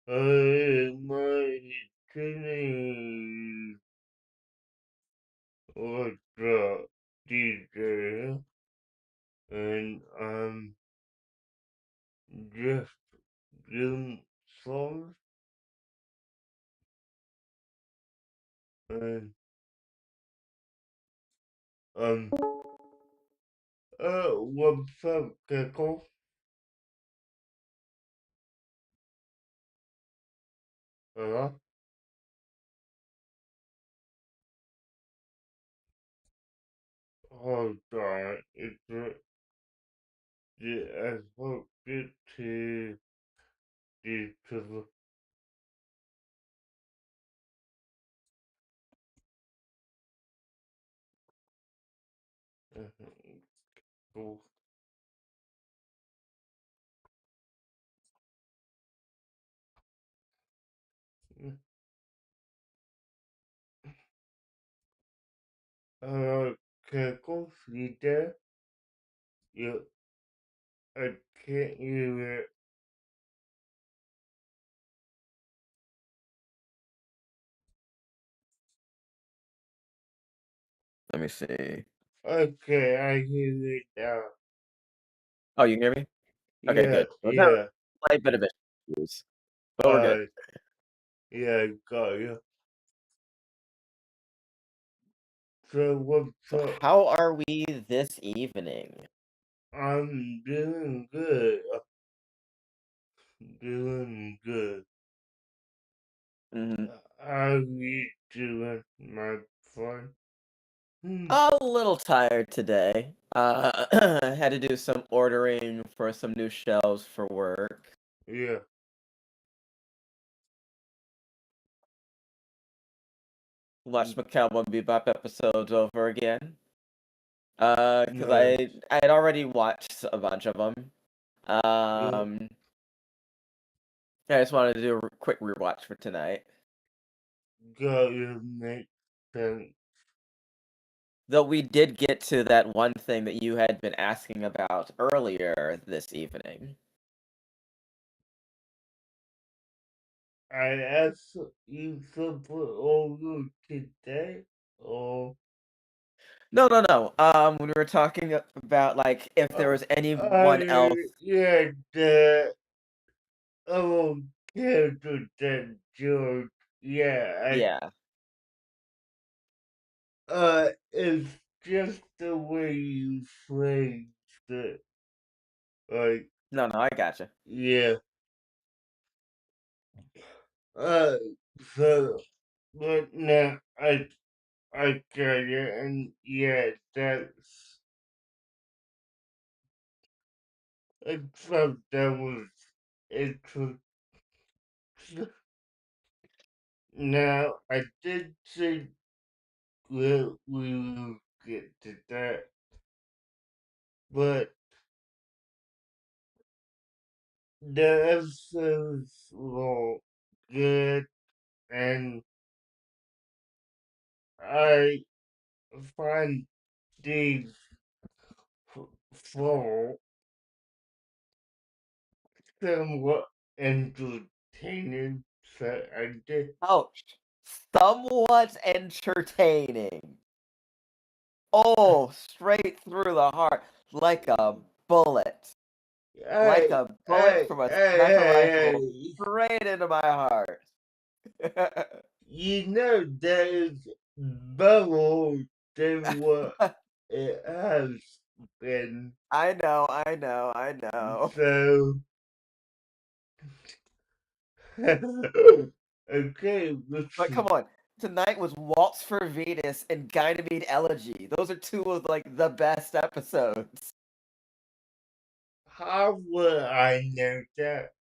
My training was DJ, and I'm just doing songs and um what's up, Gecko? Uh, Hold on, I hope it to the to go. Gecko, you there? You, I can't hear it. Let me see. Okay, I hear it now. Oh, you can hear me? Okay, Yeah, good. Well, that was yeah. a slight bit of issues, but we're good. Uh, yeah, got you. So what's So up? how are we this evening? I'm doing good. Doing good. Mhm. How you doing, my friend? Hmm, A little tired today. I had to do some ordering for some new shelves for work. yeah, Watched my Cowboy Bebop episodes over again. Because nice. I had already watched a bunch of them. Yeah, I just wanted to do a quick rewatch for tonight. got you, make sense. Though we did get to that one thing that you had been asking about earlier this evening. I asked you something over today, or No, no, no. When we were talking about like if there uh, was anyone else. yeah, the character that George, yeah, Yeah. it's just the way you phrased it. Like, No, no, I gotcha. yeah. Uh, so, but now I get it, and yeah, that's except that was interesting. Now, I did say we will get to that, but the episodes were good, and I find these fall somewhat entertaining, so I did. Ouch. Somewhat entertaining. Oh, straight through the heart. Like a bullet. Like Hey, a bullet hey, from a hey, sniper hey, rifle. hey. Straight into my heart. You know that is better than what it has been. I know, I know, I know. So, okay, But come on. Tonight was Waltz for Venus and Ganymede Elegy. Those are two of like the best episodes. how would I know that?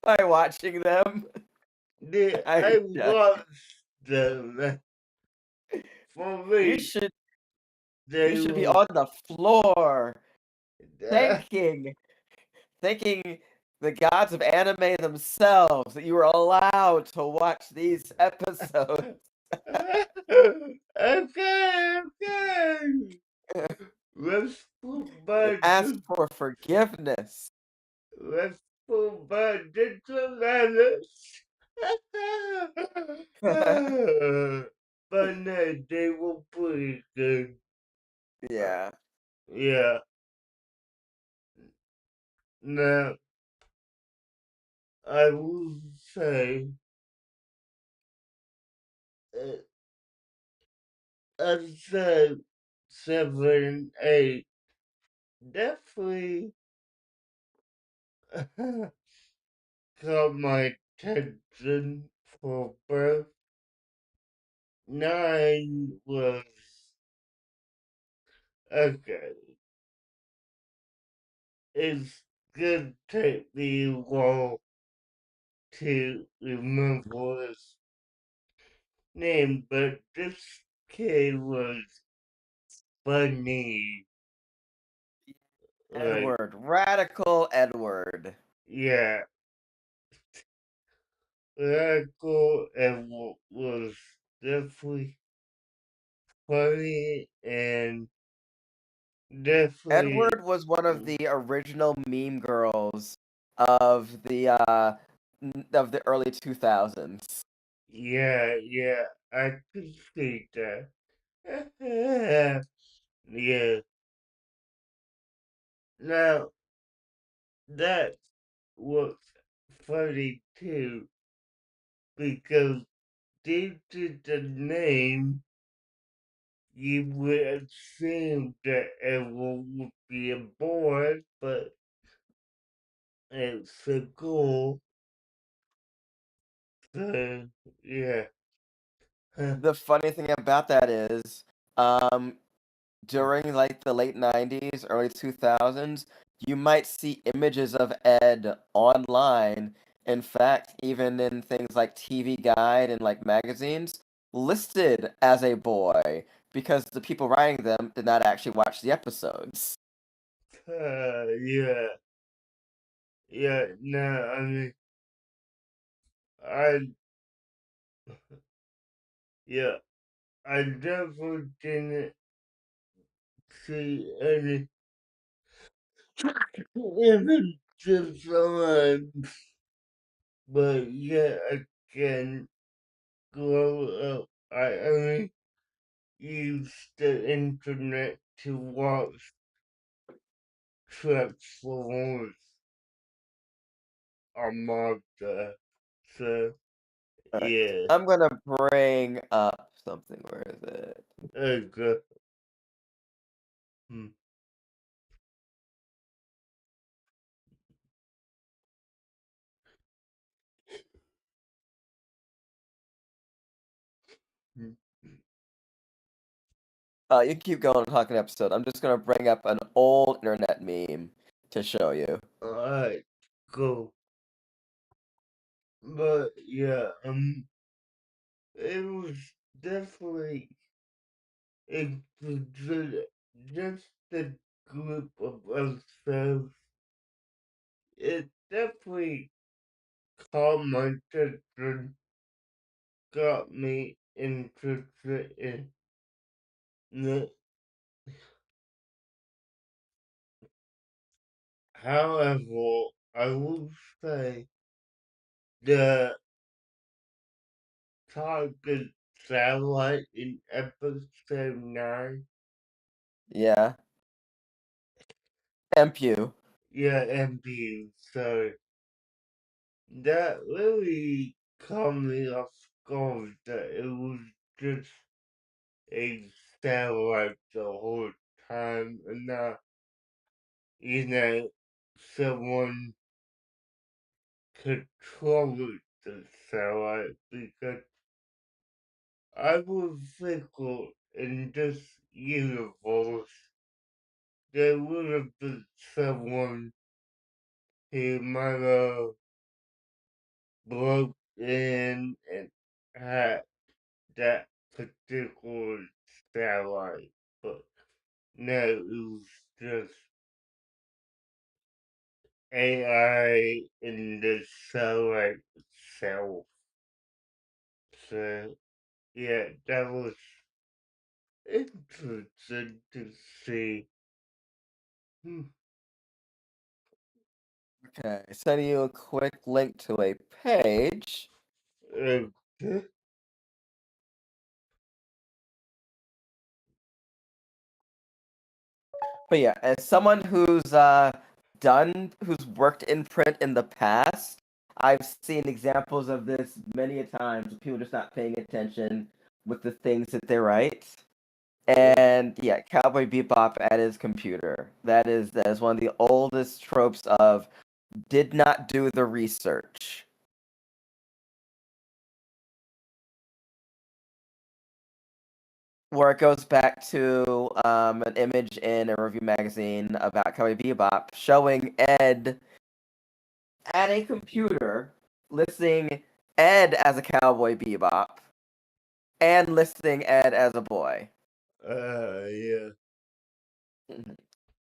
By watching them. I I just watched them. For you me, should you they should be were. on the floor thanking thanking the gods of anime themselves that you were allowed to watch these episodes. Okay, okay. Let's put And my ask for forgiveness. let's for my dental letters. But no, they were pretty good. Uh, Yeah. yeah. Now, I will say, uh, episode 7 and 8 definitely caught my attention for birth. 9 was okay. It's gonna take me a while to remember his name, but this kid was funny. Like, Edward, radical Edward. yeah, Radical and was definitely funny and definitely, Edward was one of mm, the original meme girls of the early 2000s. yeah, yeah, I could see that. Yeah, now that was funny too because due to the name, you would assume that everyone would be a boy, but it's a girl. So, yeah. Huh. The funny thing about that is, um, during like the late 90s, early 2000s, you might see images of Ed online. In fact, even in things like TV Guide and like magazines, listed as a boy because the people writing them did not actually watch the episodes. Yeah. Yeah. No, I mean, I, yeah, I definitely didn't see any images online, but yeah, I can grow up. I only use the internet to watch Transformers on Mazda. So, Alright. yeah, I'm gonna bring up something. Where is it? okay. Hmm. Hmm. You can keep going talking episode. I'm just gonna bring up an old internet meme to show you. Alright, cool. But yeah, it was definitely a just a group of ourselves. It definitely caught my attention, got me interested in it. However, I will say the target satellite in episode 9, Yeah, MPU. yeah, MPU, so that really caught me off guard that it was just a satellite the whole time and not, someone controlling the satellite because I would figure in this universe there would have been someone who might have broke in and had that particular satellite, but no, it was just AI in the satellite itself. So yeah, that was interesting to see. Hmm. Okay, sending you a quick link to a page. Okay. But yeah, as someone who's worked in print in the past, I've seen examples of this many a times. People just not paying attention with the things that they write. And yeah, Cowboy Bebop at his computer. That is one of the oldest tropes of did not do the research. Where it goes back to an image in a review magazine about Cowboy Bebop showing Ed at a computer listing Ed as a Cowboy Bebop and listing Ed as a boy. Yeah.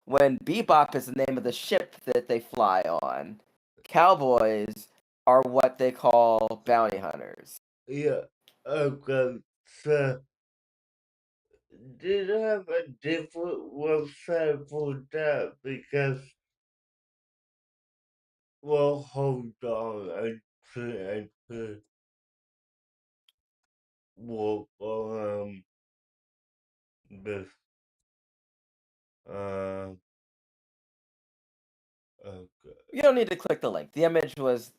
When Bebop is the name of the ship that they fly on, cowboys are what they call bounty hunters. Yeah. Okay. So, did I have a different website for that? Because, well, hold on. I could work on this. Uh, okay. You don't need to click the link. The image was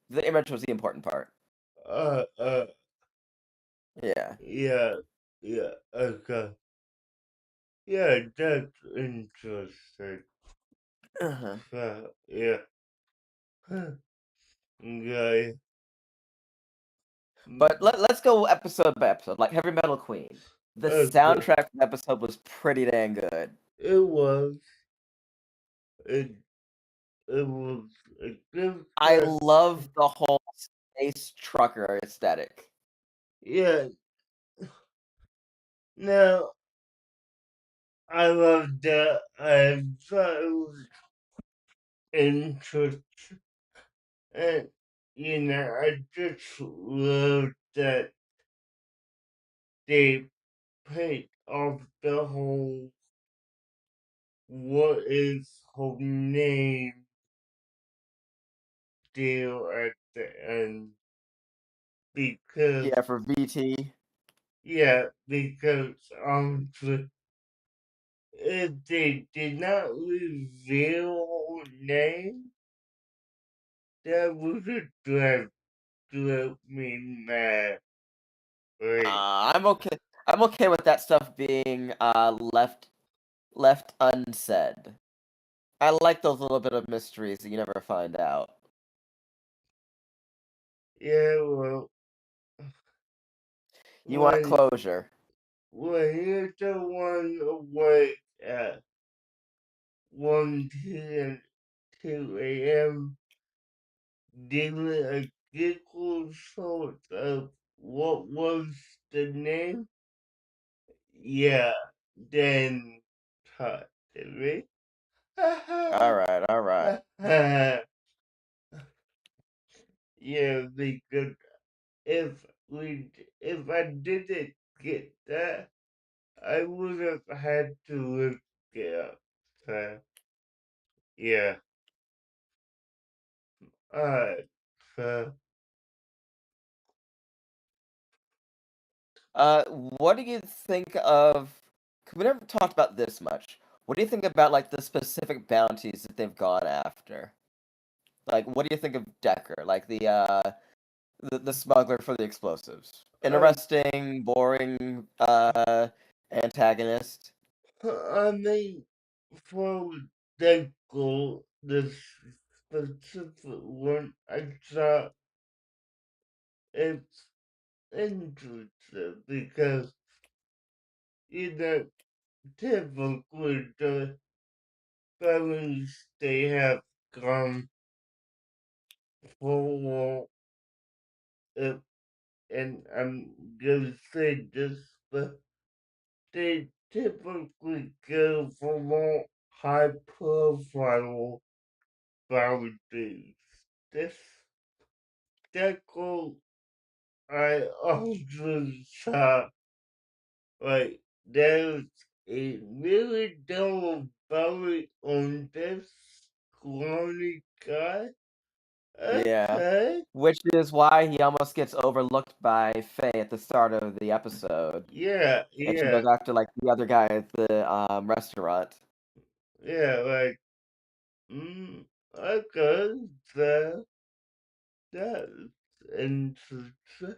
the important part. Uh, uh, Yeah. yeah. Yeah. Okay. Yeah, that's interesting. Uh-huh. So, yeah. Okay. But let's go episode by episode, like Heavy Metal Queen. The Okay. soundtrack for the episode was pretty dang good. It was. It, it was a good I guess. love the whole space trucker aesthetic. Yeah. Now, I love that. I thought it was interesting. And, I just love that they paid off the whole what is her name deal at the end. Because, Yeah, for VT. yeah, because if they did not reveal her name, that would have drove me mad. Right? I'm okay. I'm okay with that stuff being left unsaid. I like those little bit of mysteries that you never find out. Yeah, well, You want when closure. when you're the one awake at 1 p.m. 2 a.m. giving a giggle sort of what was the name? Yeah, then talk to me. All right, all right. Yeah, because if I didn't get that, I would have had to look it up. So yeah, alright. So What do you think of? 'Cause we never talked about this much. What do you think about like the specific bounties that they've gone after? Like, what do you think of Decker? Like the smuggler for the explosives. um, Interesting, boring antagonist. I mean, for the goal, the specific one, I thought it's interesting because you know typically the felons they have gone for it, and I'm gonna say this, but they typically go for more high profile boundaries. This deco I also saw like there's a really dumb bounty on this scrawny guy. Yeah. Okay. Which is why he almost gets overlooked by Faye at the start of the episode. Yeah, And she yeah, goes after like the other guy at the restaurant. yeah, like, mm, okay, so that's interesting.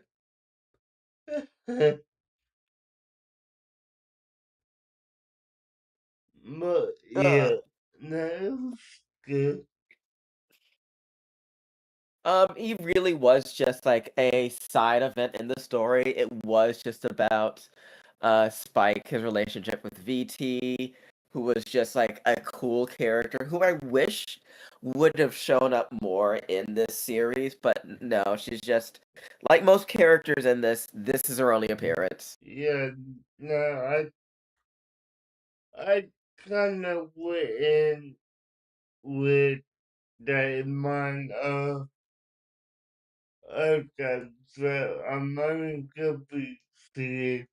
But Uh, yeah, that was good. he really was just like a side event in the story. It was just about Spike, his relationship with VT, who was just like a cool character who I wish would have shown up more in this series, but no, she's just like most characters in this is her only appearance. Yeah, no, I kind of went in with that in mind. Okay, so I'm only gonna be seeing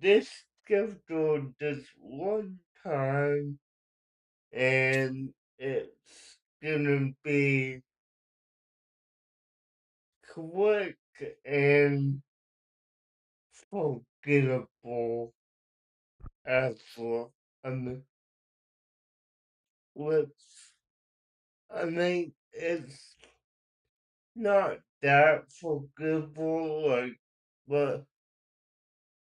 this schedule just one time, and it's gonna be quick and forgettable as well. I mean, what's it's not that forgettable, like, but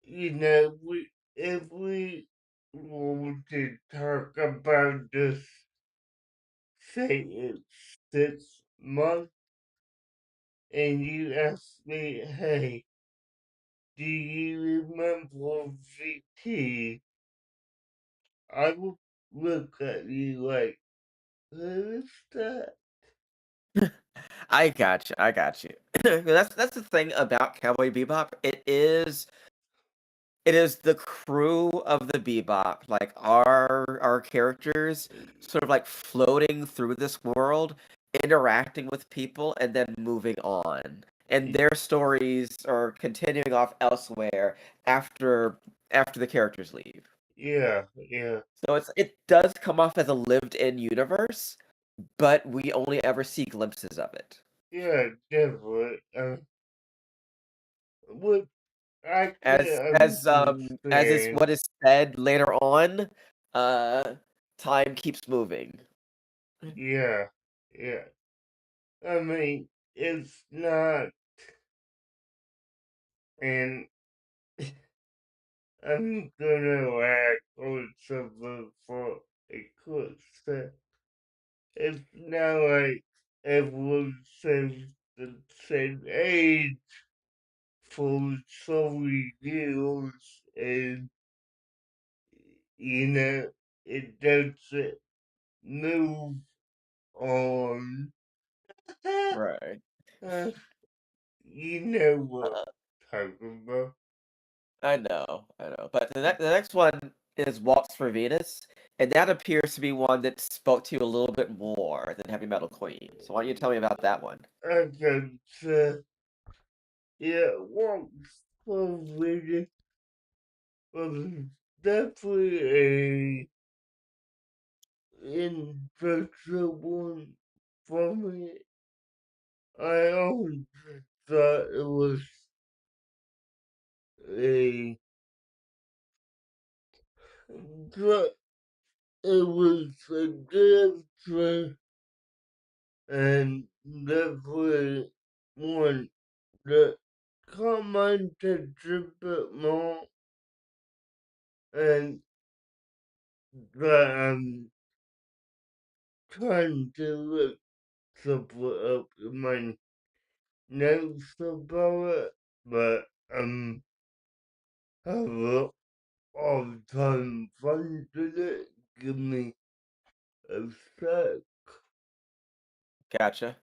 we if we were to talk about this, say it's 6 months, and you ask me, hey, do you remember VT? I would look at you like, who is that? I got you. I got you. That's the thing about Cowboy Bebop. It is the crew of the Bebop, like our characters, sort of like floating through this world, interacting with people, and then moving on. And their stories are continuing off elsewhere after after the characters leave. Yeah, yeah, So it does come off as a lived-in universe, but we only ever see glimpses of it. yeah, definitely. What I As can as is understand. what is said later on, uh, time keeps moving. Yeah, yeah. I mean, it's not, and I'm gonna act on something for a quick sec. It's not like everyone says the same age for so many years, and you know, it doesn't move on. Right. Uh, you know what Uh, I'm talking about. I know. But the next one is Waltz for Venus, and that appears to be one that spoke to you a little bit more than Heavy Metal Queen. So why don't you tell me about that one? Okay, so yeah, once for reading was definitely a interesting one for me. I always thought it was a thought it was a good answer and definitely one that commented a bit more and that I'm trying to look something up in my notes about it, but have a all time finding it. Give me a sec. Gotcha.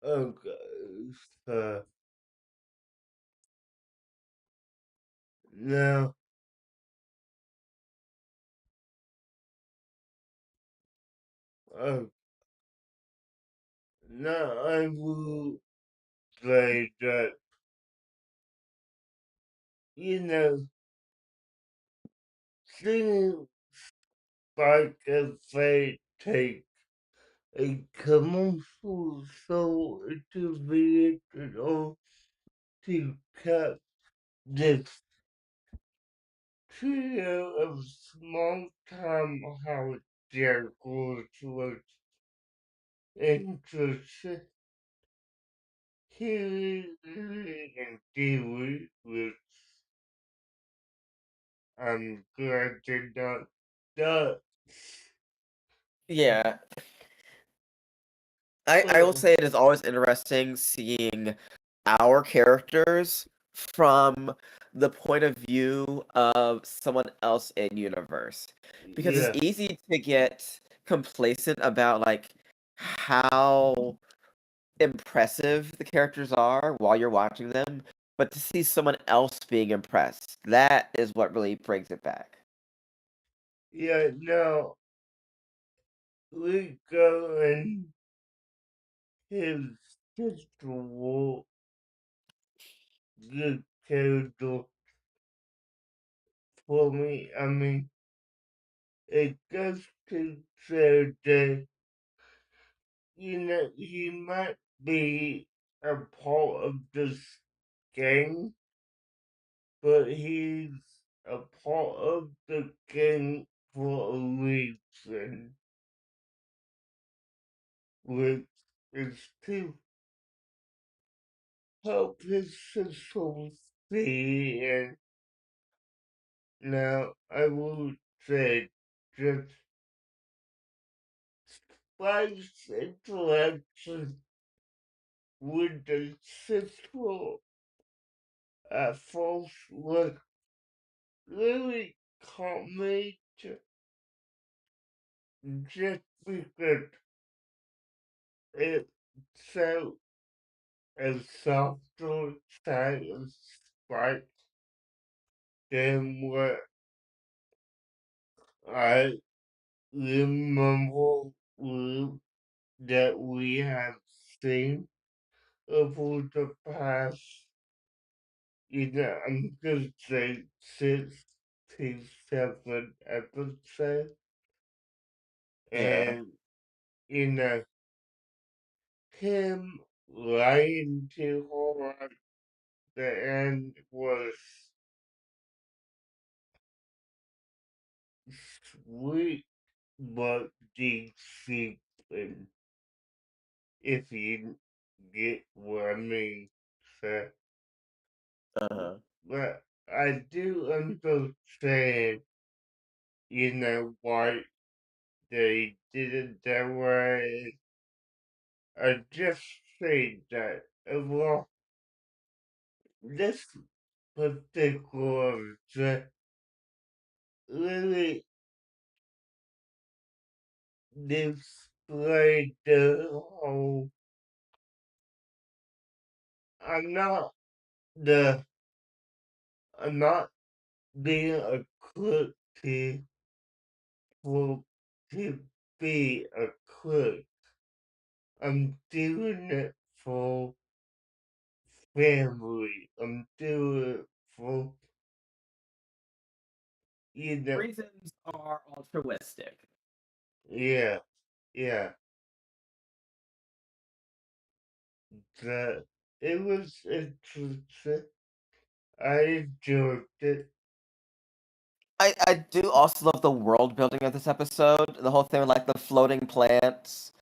Okay, so now, uh, now I will say that, you know, seeing Spike and Faye take a commercial so intervened or to cut this trio of small time how Jericho was interested. He and Dewey, which I'm glad did not die. Yeah, I will But say it is always interesting seeing our characters from the point of view of someone else in universe. Because it's yeah, easy to get complacent about like how impressive the characters are while you're watching them, but to see someone else being impressed, that is what really brings it back. yeah, no, we go and his sister will good character for me. I mean, it goes to show that, he might be a part of this gang, but he's a part of the gang for a reason, which is to help his sister see. And now I will say just Spike's interaction with the sister at first was really comic just because it so a softer side of Spike than what I remember that we have seen over the past, I'm gonna say 6 to 7 episodes. Yeah. And, you know, him lying to her at the end was sweet but deep, if you get what I mean. So, Uh-huh. but I do understand, why they did it that way. I just say that well, this particular set really displayed the whole. I'm not the. I'm not being a crook for to be a crook. I'm doing it for family. I'm doing it for, you know, Reasons are altruistic. yeah, yeah. The it was interesting. I enjoyed it. I do also love the world building of this episode. The whole thing with like the floating plants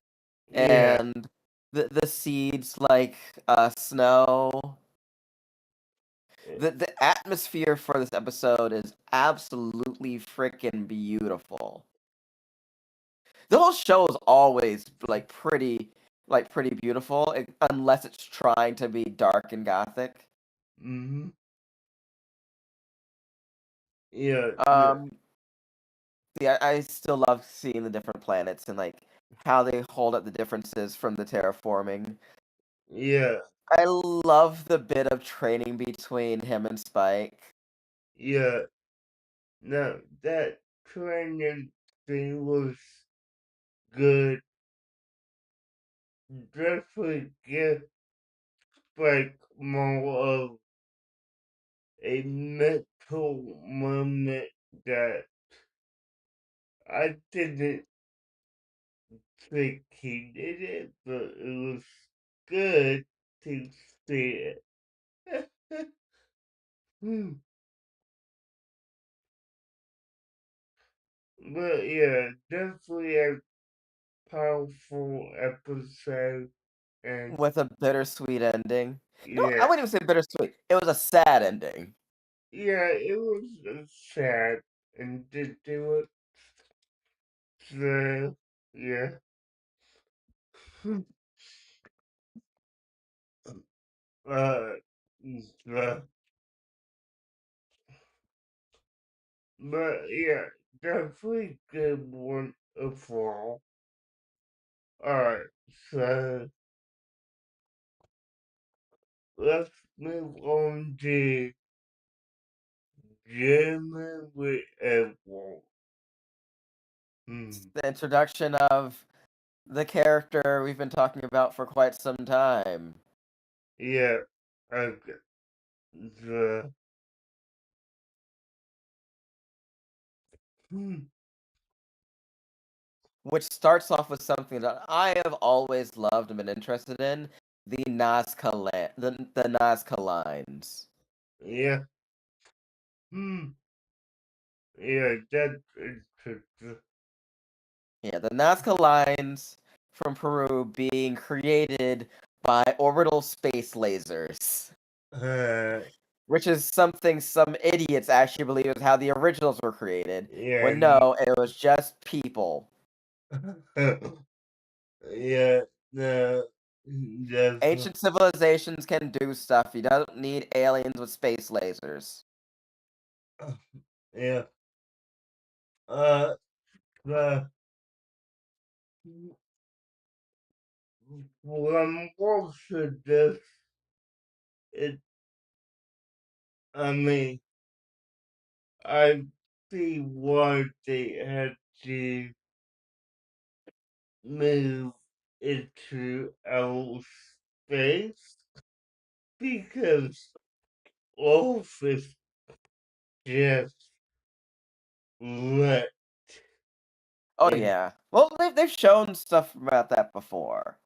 Yeah, and the seeds like snow. eh, The atmosphere for this episode is absolutely freaking beautiful. The whole show is always like pretty beautiful, unless it's trying to be dark and gothic. mm-hmm. Yeah, no, Um, yeah, I still love seeing the different planets and like how they hold up the differences from the terraforming. yeah, I love the bit of training between him and Spike. yeah. No, that training thing was good. Definitely give like more of a mental moment that I didn't think he did it, but it was good to see it. Hmm. But yeah, definitely a powerful episode, and With a bittersweet ending. No, I yeah, wouldn't even say bittersweet. It was a sad ending. yeah, it was sad and did do it. So yeah, uh, uh, but yeah, definitely good one overall. Alright, so let's move on to German with Edward. It's Hmm. the introduction of the character we've been talking about for quite some time. Yeah, okay. The hmm. Which starts off with something that I have always loved and been interested in, the Nazca lines. Yeah, hmm. Yeah, that's interesting. Yeah, the Nazca lines from Peru being created by orbital space lasers, Uh, which is something some idiots actually believe is how the originals were created, yeah, when no, it was just people. yeah, no, that's, Ancient civilizations can do stuff. You don't need aliens with space lasers. yeah, uh, the, from watching this, it, I mean, I see why they had to move into outer space because office just let Oh it. yeah. Well, they've shown stuff about that before.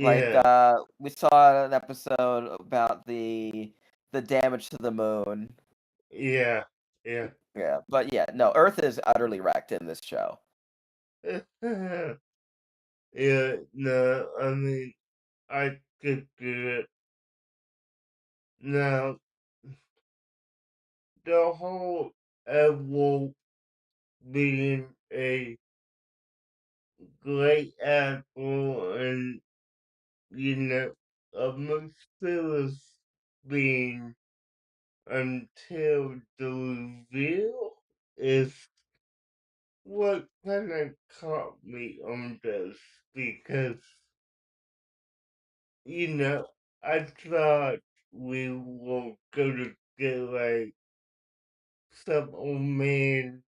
Like Yeah, we saw an episode about the damage to the moon. yeah, yeah. Yeah, but yeah, no, Earth is utterly wrecked in this show. Yeah, no, I mean, I could do it. Now, the whole Edward being a great apple and, a mysterious being until the reveal is what kind of caught me on this because, I thought we were gonna get like some old man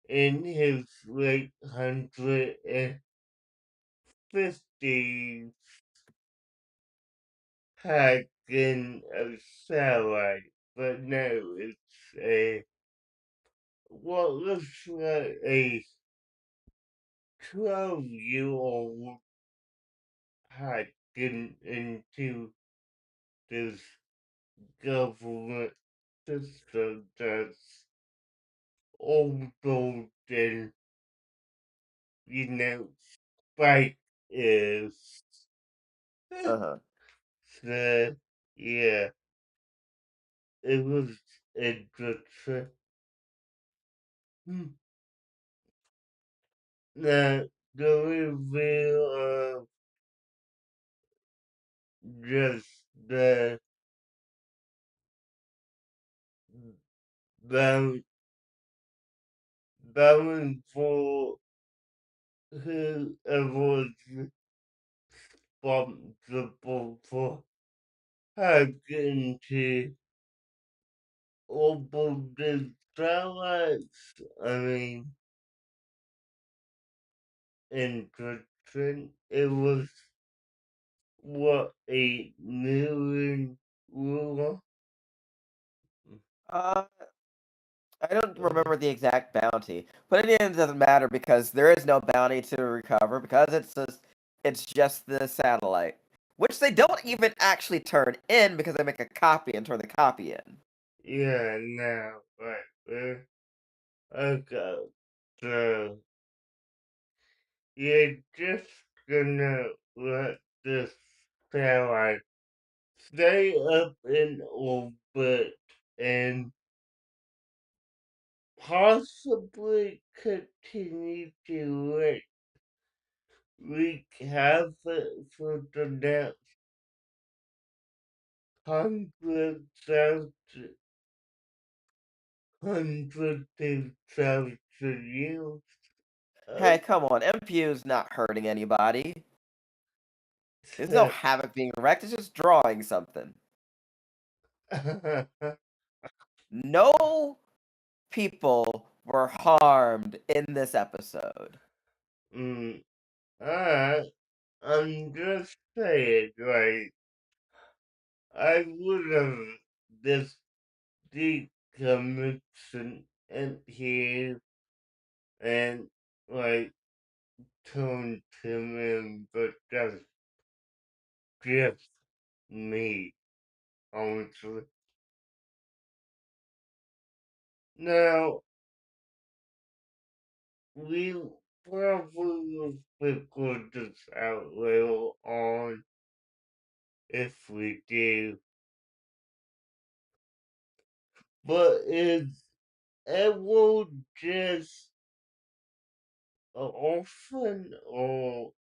in his late 150s hacking a satellite, but no, it's a what looks like a 12-year-old hacking into this government system that's older than, you know, Spike is. Uh-huh. So, yeah, it was interesting. Hmm. Now, the reveal of just the bound, bowing for whoever was responsible for hacking to open the satellites. I mean, interesting. It was what, a million ruler? Uh I don't remember the exact bounty, but in the end, it doesn't matter because there is no bounty to recover because it's just the satellite, which they don't even actually turn in because they make a copy and turn the copy in. Yeah, now, okay, so you're just gonna let this satellite stay up in orbit and possibly continue to wreak havoc for the next hundreds of hundreds of thousands of years. Hey, Uh, come on, MPU's not hurting anybody. There's no havoc being wrecked, it's just drawing something. No people were harmed in this episode. mm, alright, I'm just saying, like, I would have this decommission in here and, like, turned him in, but that's just me, honestly. Now, we probably will figure this out later on if we do, but is Edward just an orphan, or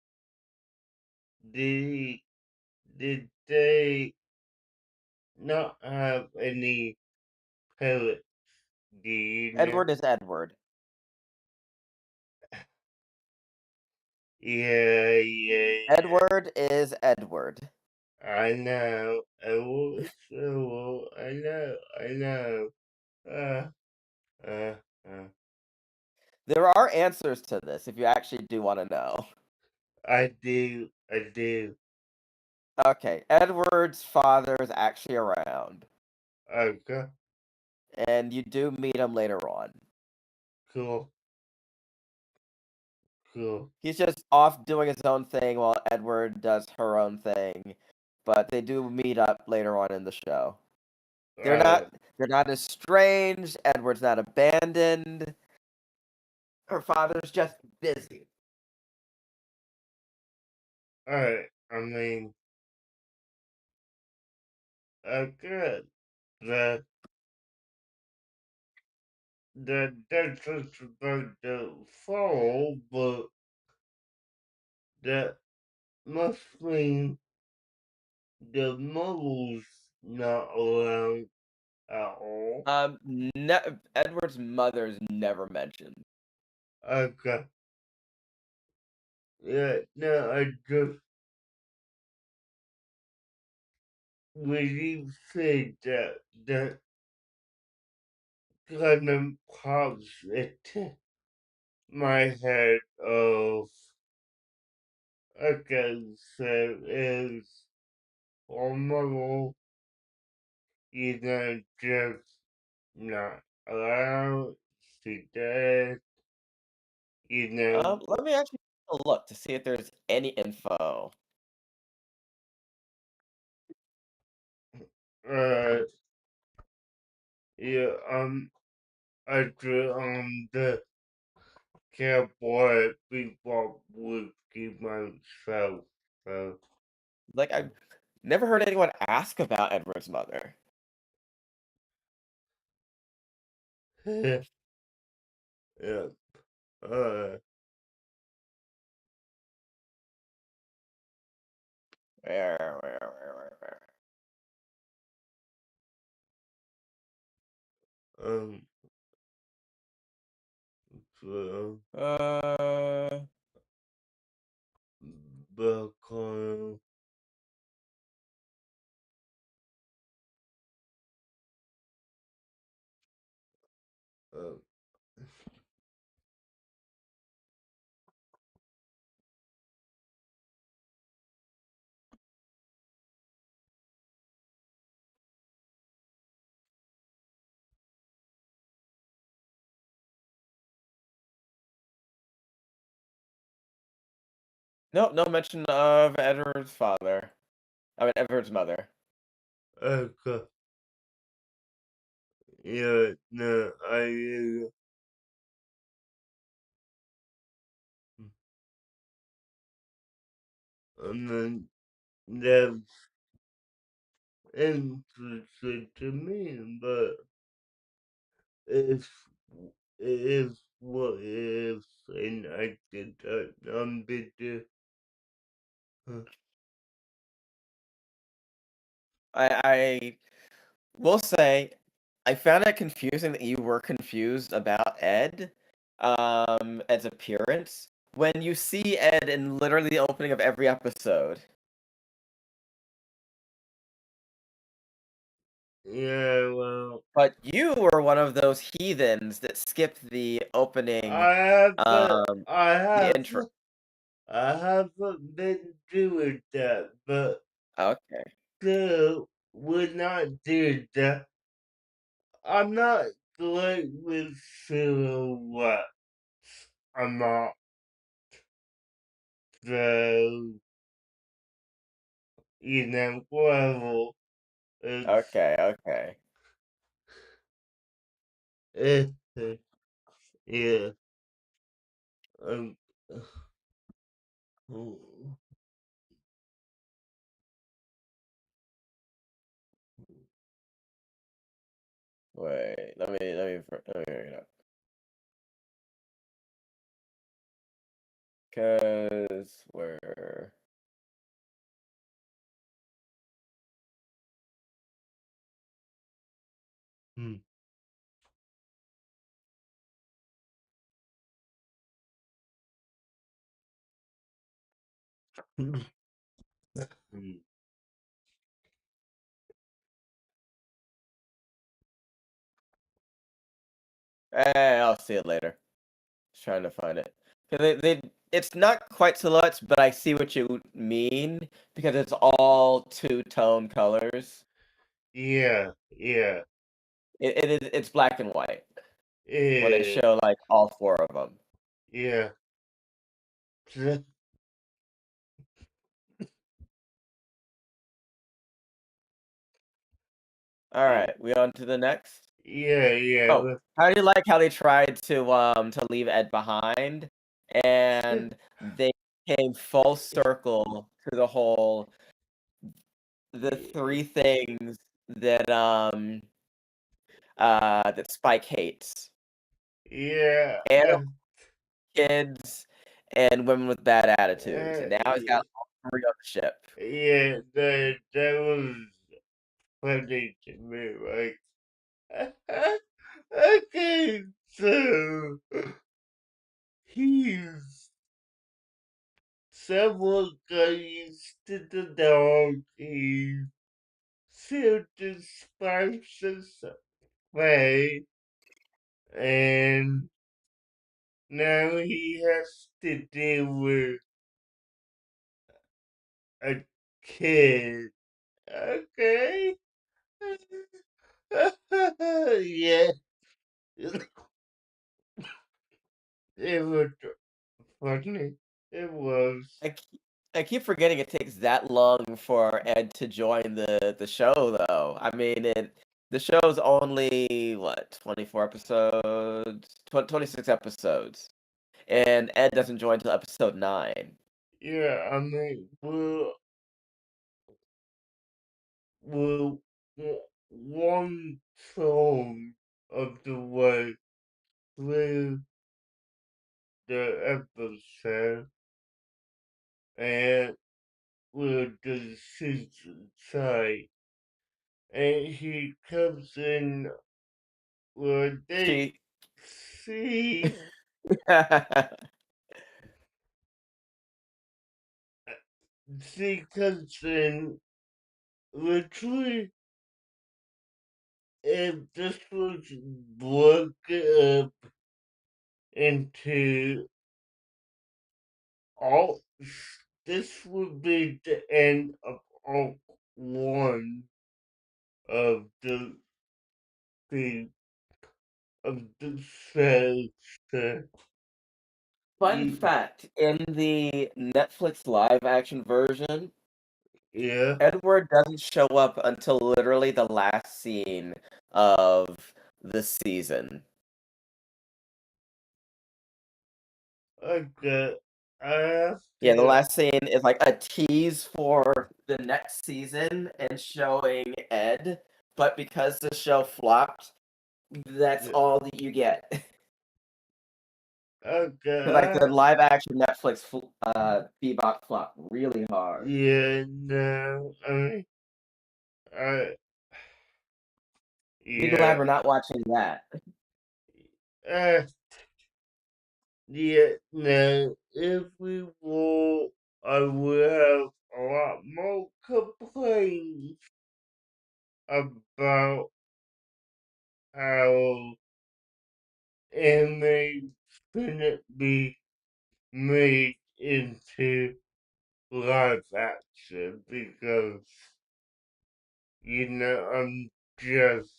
did, did they not have any parents? Do you know? Edward is Edward. Yeah, yeah, Edward is Edward. I know. I know. Uh, uh, uh. There are answers to this if you actually do want to know. I do. Okay, Edward's father is actually around, Okay, and you do meet him later on. cool, cool. He's just off doing his own thing while Edward does her own thing, but they do meet up later on in the show. They're Uh, not they're not estranged, Edward's not abandoned. Her father's just busy. alright, I mean, good. The, that's just about the fall, but that must mean the model's not around at all. Edward's mother's never mentioned. Okay. Yeah, no, I just really say that that kind of pops into my head of, okay, so is hormonal, just not allowed, she dead, you know, Let me actually take a look to see if there's any info. uh, yeah, I drew the cowboy bebop whiskey myself, so, Like, I've never heard anyone ask about Edward's mother. yeah, uh, Where? um, so, Uh, because, uh, No, no mention of Edward's father. I mean, Edward's mother. Okay. Yeah, no, mean, that's interesting to me, but it's it is what it is, and I did that bit. Uh, I will say, I found it confusing that you were confused about Ed, Ed's appearance, when you see Ed in literally the opening of every episode. yeah, well, But you were one of those heathens that skipped the opening, I haven't, um, I the have, intro. I haven't been doing that, but Okay, still, would not do that. I'm not great with silhouettes. I'm not. So, whatever. It's, okay, okay. eh, yeah. Um, Wait, let me bring it up. 'Cause where hmm. I'll see it later. Just trying to find it. 'Cause they it's not quite silhouettes, but I see what you mean because it's all two-tone colors. Yeah, yeah, It's black and white when they yeah, show, like, all 4 of them. yeah. Alright, we on to the next? Yeah, Oh, yeah. how do you like how they tried to leave Ed behind, and they came full circle to the 3 things that Spike hates: Yeah, animals, kids, and women with bad attitudes, and now he's got yeah, all 3 on the ship. yeah, that was funny to me, like, okay, so he's several guys to the dog, he sealed the spices away, and now he has to deal with a kid. Okay. Yeah, it was funny. It was. I keep I keep forgetting it takes that long for Ed to join the show, though. I mean, the show's only, what, 24 episodes? 26 episodes, and Ed doesn't join till episode 9. Yeah, I mean, we're one song of the way through the episode, and we're the season side, and he comes in with they She see she comes in literally if this was broken up into all this would be the end of all one of the of the show. Fun fact, in the Netflix live action version, yeah. Edward doesn't show up until literally the last scene of the season. Okay. I have Yeah, the to. last scene is like a tease for the next season and showing Ed, but because the show flopped, that's all that you get. Because like Okay. the live action Netflix Bebop flopped really hard. Yeah. No. I mean. I. Be glad Yeah. we're not watching that. Uh. Yeah. No. If we will, I will have a lot more complaints about how anime shouldn't be made into live action because I'm just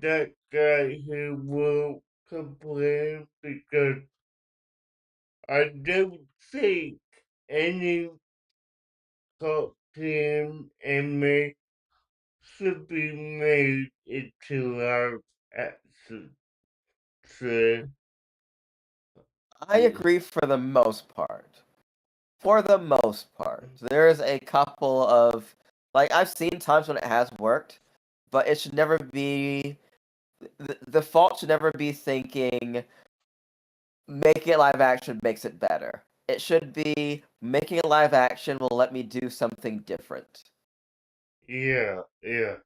that guy who will complain because I don't think any cartoon anime should be made into live action. So, I agree for the most part. For the most part. There's a couple of like I've seen times when it has worked, but it should never be the fault should never be thinking making it live action makes it better. It should be making it live action will let me do something different. yeah, yeah.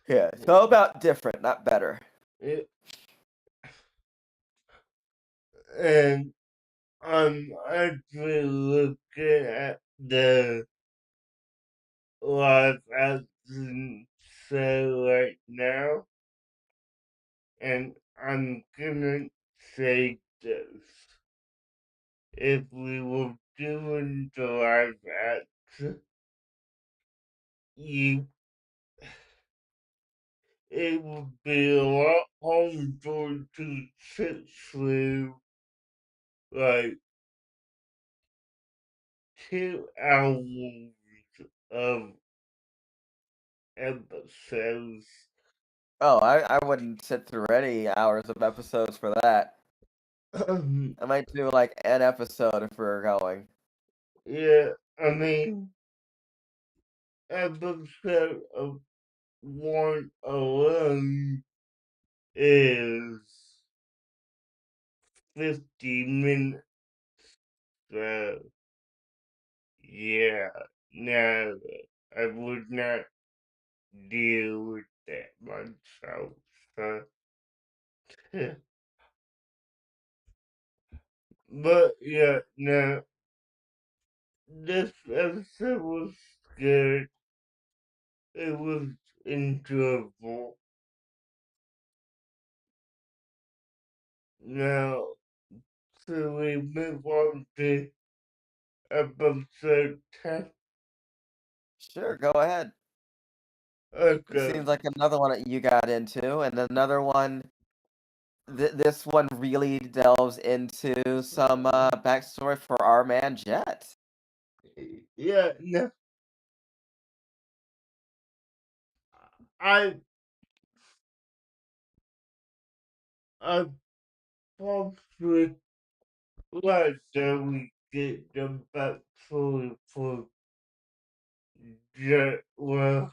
Yeah, it's all about different, not better. It, and I'm actually looking at the live action show right now, and I'm gonna say this. If we were doing the live action, you, it would be a lot harder to sit through like 2 hours of episodes. Oh, I wouldn't sit through any hours of episodes for that. I might do like an episode if we're going. Yeah, I mean, episode of one alone is 50 minutes. So, yeah, no, I would not deal with that myself. So, but yeah, no, this episode was good. It was enjoyable. Now, so we move on to episode 10. Sure, go ahead. This Okay. seems like another one that you got into, and another one. This one really delves into some backstory for our man Jet. Yeah, no, I, I probably like that we get the backstory for Jet. Well,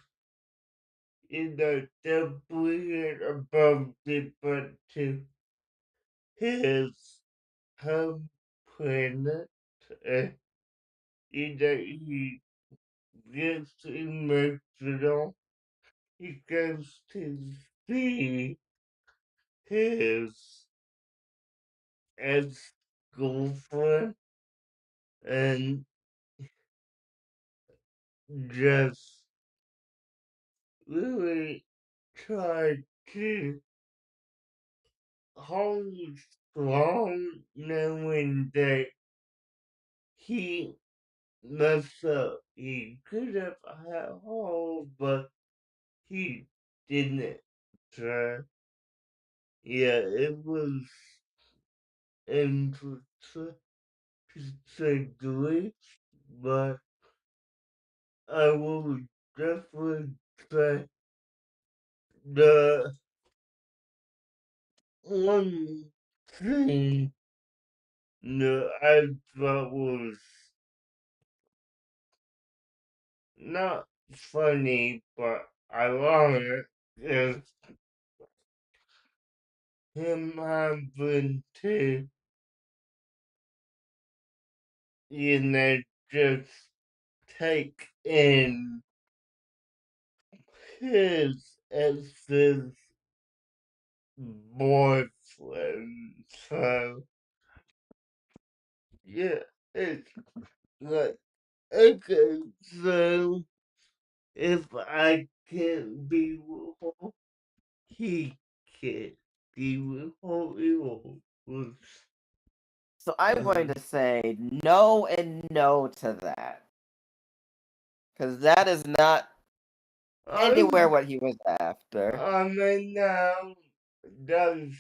they're bringing about it, but to his home planet, uh, he gets emotional. He goes to see his ex-girlfriend and just really tried to hold strong knowing that he messed up. He could have had hold, but he didn't. Uh, yeah, it was interesting to say the least, but I will definitely say the one thing that I thought was not funny but ironic is him having to, you know, just take in his ex's boyfriend. So, yeah, it's like, okay, so if I can't be with her, he can't be with her either. So I'm going Um, to say no and no to that. Because that is not anywhere I, what he was after. I mean, that's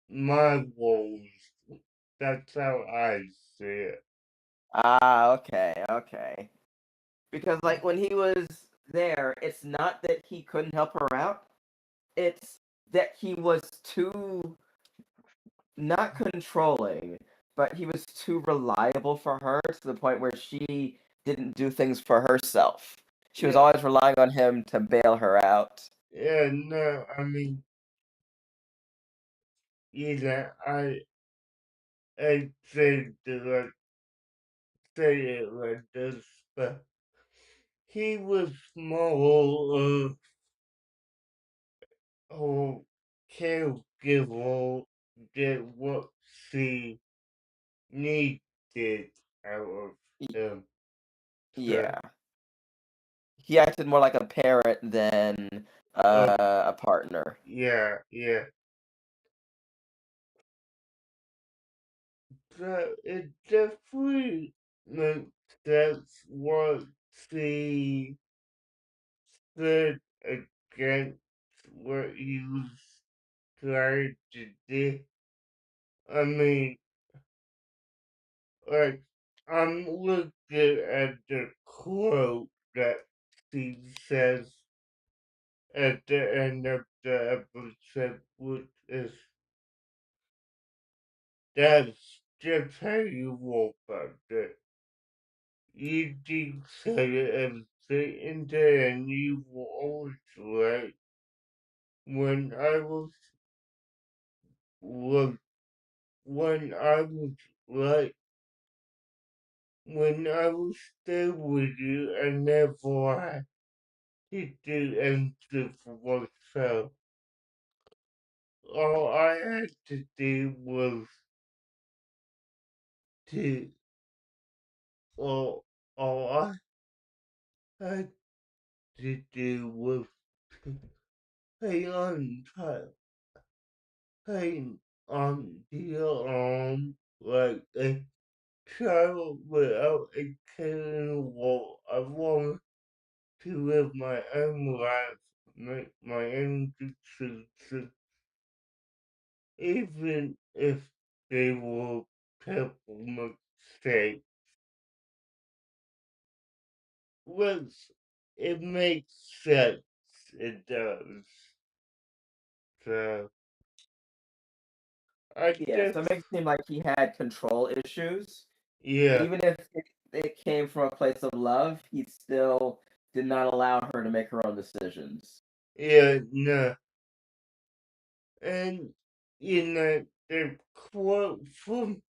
my goals. That's how I see it. Ah, okay, okay. Because, like, when he was there, it's not that he couldn't help her out, it's that he was too, not controlling, but he was too reliable for her to the point where she didn't do things for herself. She was Yeah, always relying on him to bail her out. yeah, no, I mean, you know, I say it like this, but he was more a caregiver than what she needed out of Y- him. So, Yeah. He acted more like a parent than uh, a partner. yeah, yeah. So it definitely makes sense what she said against what he was trying to do. I mean, like, I'm looking at the quote that she says at the end of the episode, which is, that's just how you walk about it. You did say everything there, and you were always right. When I was, when I was right, when I was there with you, I never had to do anything for myself. All I had to do was to, all, all I had to do was to pay on time, pay on the like a child without a care in the world. I wanted to live my own life, make my own decisions, even if they were terrible mistakes. Which it makes sense. It does. So I Yeah, so it just, makes it seem like he had control issues. yeah, Even if it came from a place of love, he still did not allow her to make her own decisions. yeah, no. And, you know, the quote from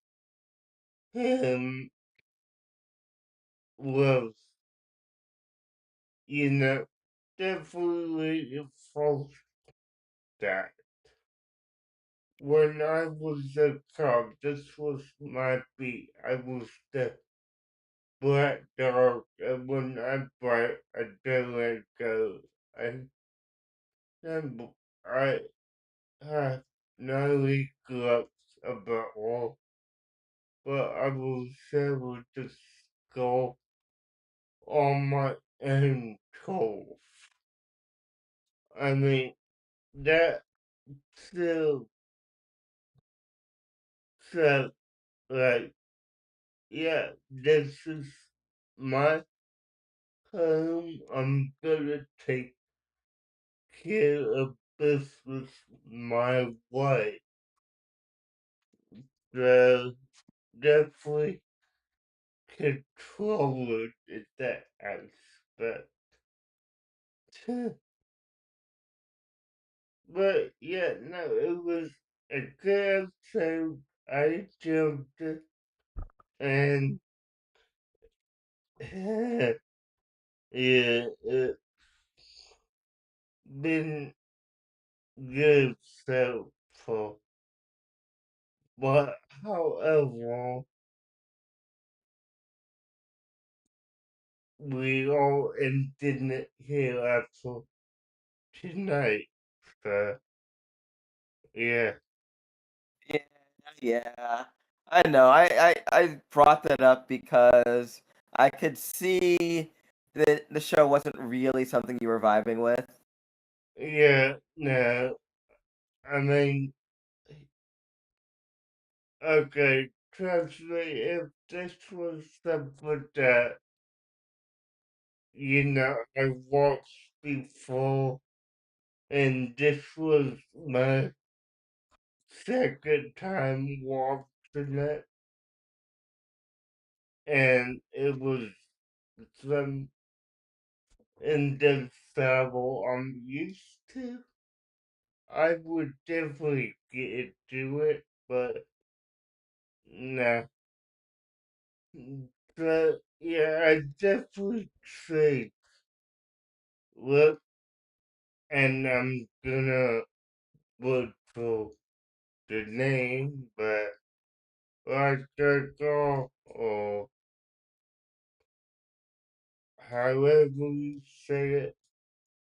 him was, you know, definitely false that when I was a cop, this was my beat. I was the black dog, and when I bite, I don't let go. I remember I have no regrets about all, but I was able to go on my own course. I mean, that still said, like, yeah, this is my home. I'm gonna take care of business my way. So definitely controller in that aspect. But yeah, no, it was a good episode. I jumped it and yeah, it's been good so far. But however, we all ended here after tonight. So yeah, Yeah, yeah. I know. I brought that up because I could see that the show wasn't really something you were vibing with. yeah, no, I mean, okay, trust me, if this was something that, I watched before, and this was my second time watching it, and it was some in the style I'm used to, I would definitely get into it, but nah. But yeah, I definitely say look, and I'm gonna look for the name, but like the girl or however you say it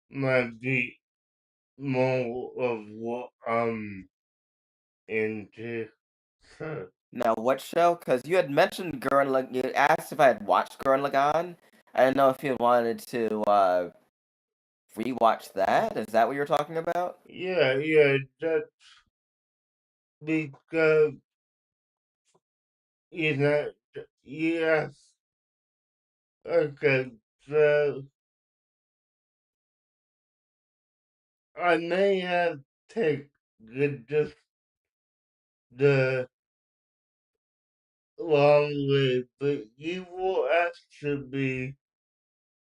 might be more of what I'm into. So Now, what show? Because you had mentioned Gurren Lagann. You asked if I had watched Gurren Lagann. I didn't know if you wanted to rewatch that. Is that what you're talking about? yeah, that's because yes, okay, so I may have taken just the long way, but you will ask me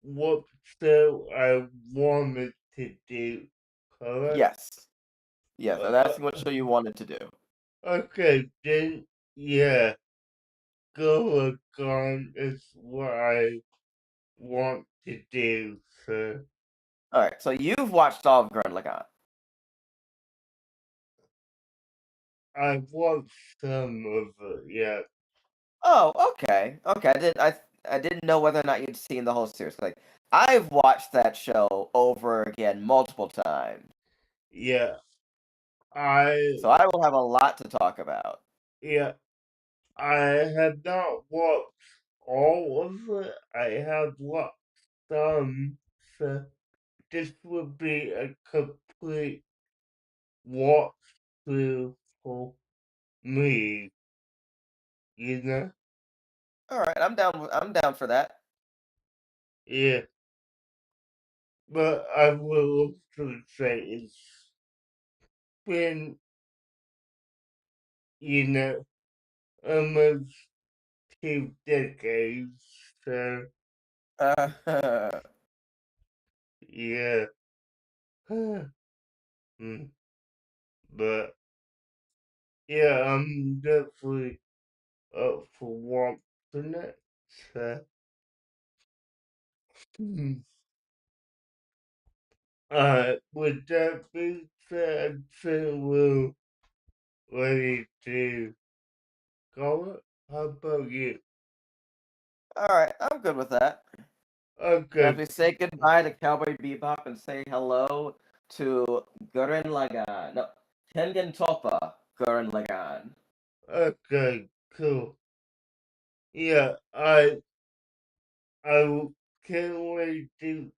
what show I wanted to do, correct? Yes. Yes, I'm Uh, asking what show you wanted to do. okay, then, yeah, Go Gone is what I want to do, so All right, so you've watched all of Gurren Lagann. I watched some of it, yeah. Oh, okay, okay. I didn't know whether or not you'd seen the whole series. Like, I've watched that show over again multiple times, Yeah, I, so I will have a lot to talk about. yeah, I have not watched all of it. I have watched some, so this would be a complete walkthrough for me, you know? All right, I'm down for that. Yeah, but I will also say it's been, you know, almost 2 decades, so yeah. Mm, but yeah, I'm definitely up for watching it. So, mm, with that being said, I think we're ready to call it. How about you? all right, I'm good with that. As Okay, we say goodbye to Cowboy Bebop and say hello to Gurren Lagann. No, Tengen Toppa Gurren Lagann. okay, cool. Yeah, I can't wait to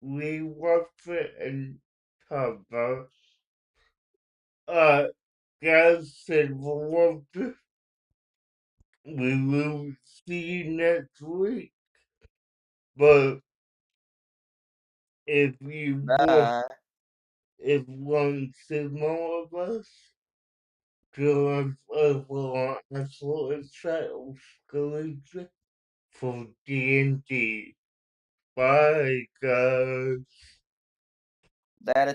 rewatch it and about. Uh, guys, and we will see you next week. But if you want, Bye. if you want to see more of us, join us over on Absolute Shadows Collegiate for D&D. Bye, guys. That a